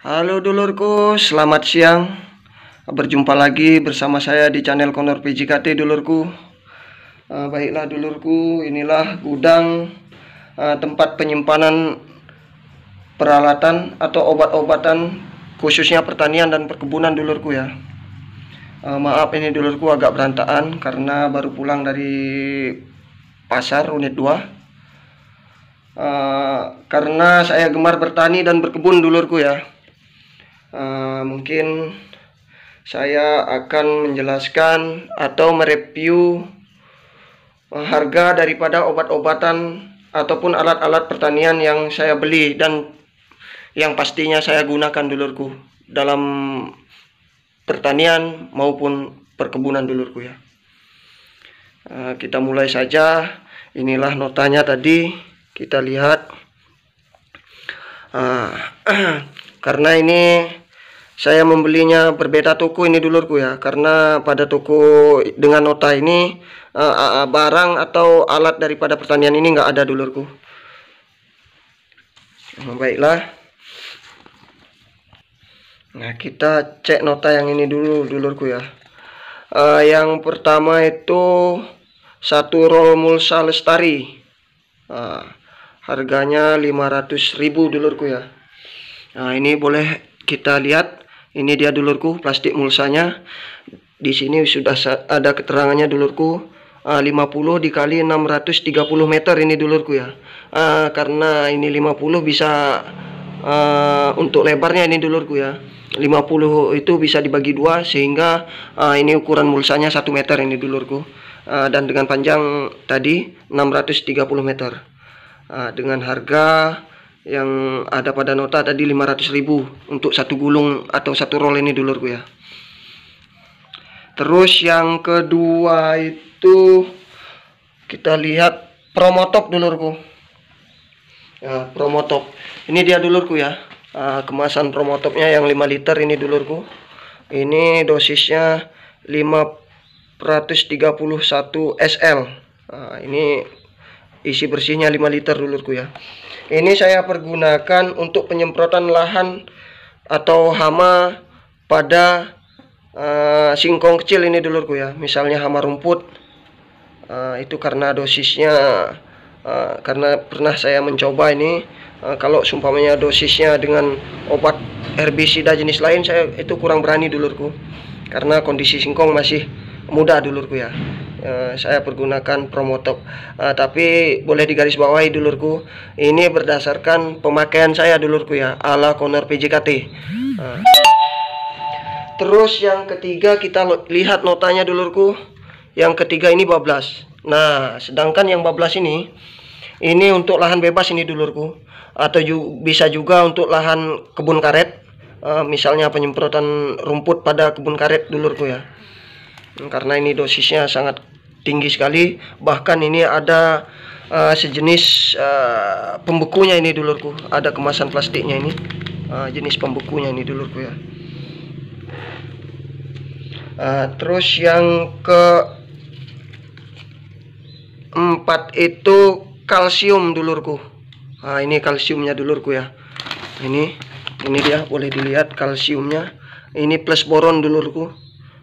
Halo dulurku, selamat siang. Berjumpa lagi bersama saya di channel Connor PJKT dulurku. Baiklah dulurku, inilah gudang tempat penyimpanan peralatan atau obat-obatan khususnya pertanian dan perkebunan dulurku ya. Maaf ini dulurku agak berantakan karena baru pulang dari pasar unit 2. Karena saya gemar bertani dan berkebun dulurku ya. Mungkin saya akan menjelaskan atau mereview harga daripada obat-obatan ataupun alat-alat pertanian yang saya beli dan yang pastinya saya gunakan dulurku dalam pertanian maupun perkebunan dulurku ya. Kita mulai saja. Inilah notanya tadi, kita lihat. Karena ini saya membelinya berbeda toko ini dulurku ya, karena pada toko dengan nota ini barang atau alat daripada pertanian ini nggak ada dulurku. Baiklah, nah kita cek nota yang ini dulu dulurku ya. Yang pertama itu 1 roll mulsa lestari, harganya 500.000 dulurku ya. Nah ini boleh kita lihat. Ini dia dulurku plastik mulsanya. Di sini sudah ada keterangannya dulurku. 50 dikali 630 meter ini dulurku ya. Karena ini 50 bisa untuk lebarnya ini dulurku ya. 50 itu bisa dibagi 2 sehingga ini ukuran mulsanya 1 meter ini dulurku. Dan dengan panjang tadi 630 meter. Dengan harga yang ada pada nota tadi 500.000 untuk 1 gulung atau 1 roll ini dulurku ya. Terus yang kedua itu kita lihat Promotop dulurku. Promotop ini dia dulurku ya. Kemasan Promotopnya yang 5 liter ini dulurku. Ini dosisnya 531 SL. Ini isi bersihnya 5 liter dulurku ya. Ini saya pergunakan untuk penyemprotan lahan atau hama pada singkong kecil ini dulurku ya. Misalnya hama rumput, itu karena dosisnya, karena pernah saya mencoba ini, kalau sumpamanya dosisnya dengan obat herbisida jenis lain, saya itu kurang berani dulurku. Karena kondisi singkong masih muda dulurku ya. Saya pergunakan Promotop, tapi boleh digarisbawahi dulurku, ini berdasarkan pemakaian saya dulurku ya, ala Connor PJKT. Terus yang ketiga kita lihat notanya dulurku. Yang ketiga ini bablas. Nah sedangkan yang bablas ini untuk lahan bebas ini dulurku, atau bisa juga untuk lahan kebun karet, misalnya penyemprotan rumput pada kebun karet dulurku ya. Karena ini dosisnya sangat tinggi sekali, bahkan ini ada sejenis pembekunya ini dulurku, ada kemasan plastiknya ini, jenis pembekunya ini dulurku ya. Terus yang keempat itu kalsium dulurku. Ini kalsiumnya dulurku ya. Ini dia, boleh dilihat kalsiumnya. Ini plus boron dulurku.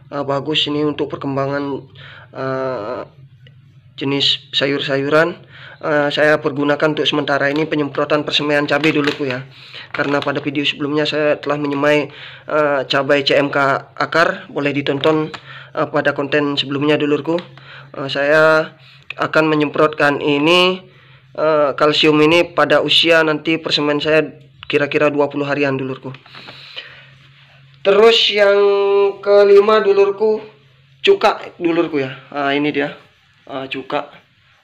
Bagus ini untuk perkembangan jenis sayur-sayuran. Saya pergunakan untuk sementara ini penyemprotan persemaian cabai dulurku ya. Karena pada video sebelumnya saya telah menyemai cabai CMK akar, boleh ditonton pada konten sebelumnya dulurku. Saya akan menyemprotkan ini kalsium ini pada usia nanti persemaian saya kira-kira 20 harian dulurku. Terus yang kelima dulurku, cuka dulurku ya. Ini dia cuka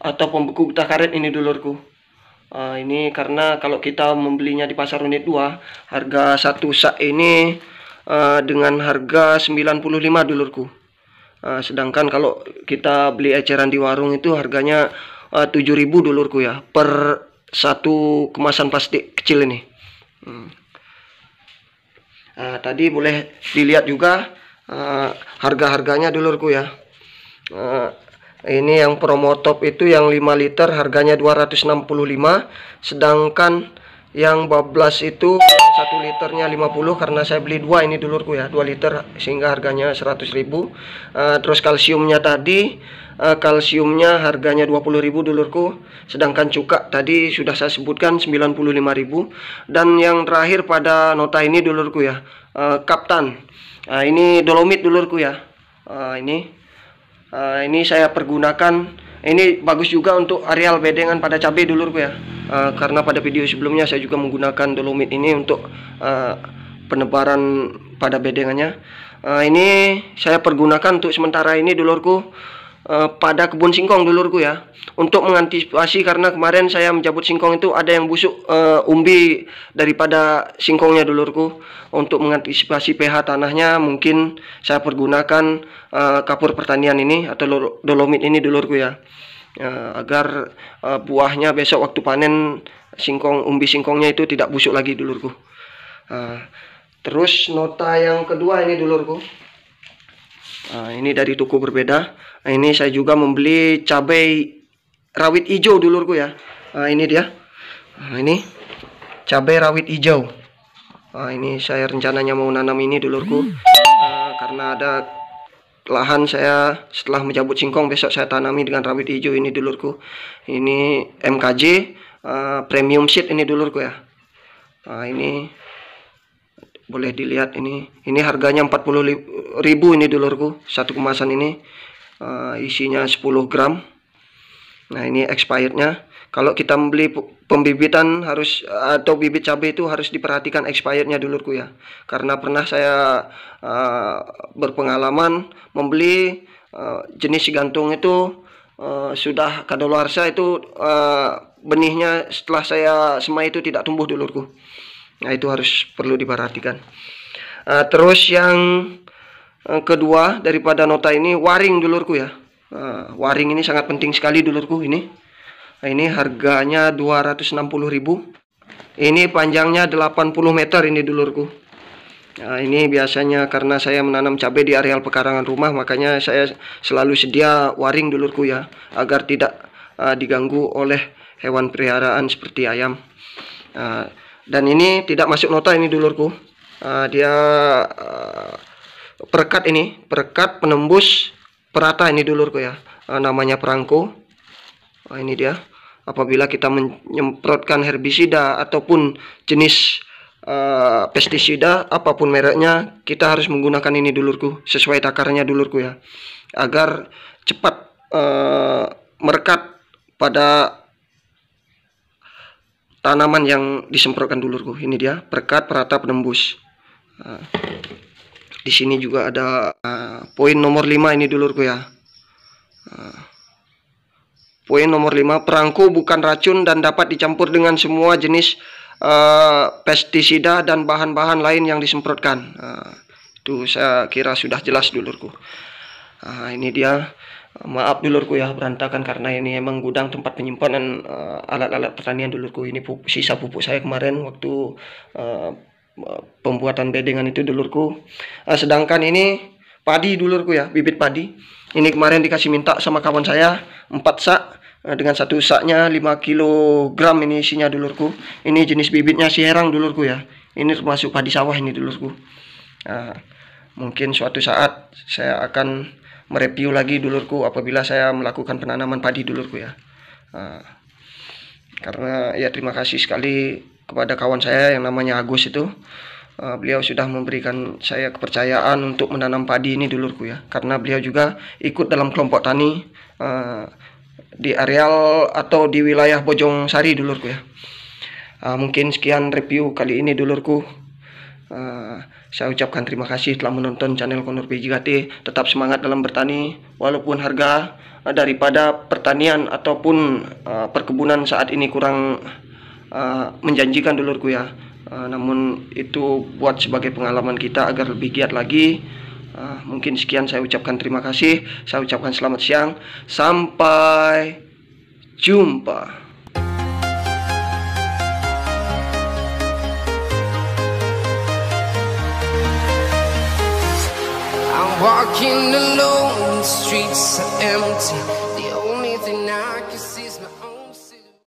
atau pembeku getah karet ini dulurku. Ini karena kalau kita membelinya di pasar unit 2, harga 1 sak ini dengan harga 95 dulurku. Sedangkan kalau kita beli eceran di warung itu harganya 7.000 dulurku ya, per 1 kemasan plastik kecil ini. Tadi boleh dilihat juga harga-harganya dulurku ya. Ini yang Promotop itu yang 5 liter harganya 265, sedangkan Yang bablas itu 1 liternya 50, karena saya beli 2 ini dulurku ya, 2 liter sehingga harganya 100.000. Terus kalsiumnya tadi, kalsiumnya harganya 20.000 dulurku, sedangkan cuka tadi sudah saya sebutkan 95.000. Dan yang terakhir pada nota ini dulurku ya, Kaptan. Ini dolomit dulurku ya. Ini saya pergunakan. Ini bagus juga untuk areal bedengan pada cabai dulurku ya. Karena pada video sebelumnya saya juga menggunakan dolomit ini untuk penebaran pada bedengannya. Ini saya pergunakan untuk sementara ini dulurku pada kebun singkong dulurku ya, untuk mengantisipasi, karena kemarin saya menjabut singkong itu ada yang busuk umbi daripada singkongnya dulurku. Untuk mengantisipasi pH tanahnya, mungkin saya pergunakan kapur pertanian ini atau dolomit ini dulurku ya, agar buahnya besok waktu panen umbi singkongnya itu tidak busuk lagi dulurku. Terus nota yang kedua ini dulurku, ini dari toko berbeda. Ini saya juga membeli cabai rawit hijau dulurku ya. Ini dia. Ini cabai rawit hijau. Ini saya rencananya mau nanam ini dulurku, karena ada lahan saya setelah menjabut singkong, besok saya tanami dengan rawit hijau ini dulurku. Ini MKJ premium seed ini dulurku ya. Ini boleh dilihat, ini harganya 40.000 ini dulurku, satu kemasan ini. Isinya 10 gram. Nah, ini expirednya. Kalau kita membeli pembibitan atau bibit cabai itu harus diperhatikan expirednya dulurku ya. Karena pernah saya berpengalaman membeli jenis gantung itu sudah kadaluarsa itu, benihnya setelah saya semai itu tidak tumbuh dulurku. Nah, itu harus perlu diperhatikan. Terus yang kedua daripada nota ini, waring dulurku ya. Waring ini sangat penting sekali dulurku. Ini harganya 260.000. Ini panjangnya 80 meter ini dulurku. Ini biasanya karena saya menanam cabai di areal pekarangan rumah, makanya saya selalu sedia waring dulurku ya, agar tidak diganggu oleh hewan peliharaan seperti ayam. Dan ini tidak masuk nota ini dulurku. Dia perekat penembus perata ini dulurku ya, namanya perangko. Ini dia. Apabila kita menyemprotkan herbisida ataupun jenis pestisida apapun mereknya, kita harus menggunakan ini dulurku, sesuai takarnya dulurku ya, agar cepat merekat pada tanaman yang disemprotkan dulurku. Ini dia perekat perata penembus. Di sini juga ada poin nomor 5 ini dulurku ya. Poin nomor 5, perangko bukan racun dan dapat dicampur dengan semua jenis pestisida dan bahan-bahan lain yang disemprotkan. Itu saya kira sudah jelas dulurku. Ini dia. Maaf dulurku ya, berantakan karena ini emang gudang tempat penyimpanan alat-alat pertanian dulurku. Ini sisa pupuk saya kemarin waktu pembuatan bedengan itu dulurku. Sedangkan ini padi dulurku ya, bibit padi. Ini kemarin dikasih minta sama kawan saya 4 sak, dengan satu saknya 5 kg ini isinya dulurku. Ini jenis bibitnya si herang dulurku ya. Ini termasuk padi sawah ini dulurku. Mungkin suatu saat saya akan mereview lagi dulurku apabila saya melakukan penanaman padi dulurku ya. Karena ya terima kasih sekali kepada kawan saya yang namanya Agus itu. Beliau sudah memberikan saya kepercayaan untuk menanam padi ini dulurku ya. Karena beliau juga ikut dalam kelompok tani di areal atau di wilayah Bojong Sari dulurku ya. Mungkin sekian review kali ini dulurku. Saya ucapkan terima kasih telah menonton channel Konur PJKT. Tetap semangat dalam bertani, walaupun harga daripada pertanian ataupun perkebunan saat ini kurang menjanjikan dulurku ya. Namun itu buat sebagai pengalaman kita agar lebih giat lagi. Mungkin sekian saya ucapkan terima kasih. Saya ucapkan selamat siang. Sampai jumpa. Walking alone, the streets are empty. The only thing I can see is my own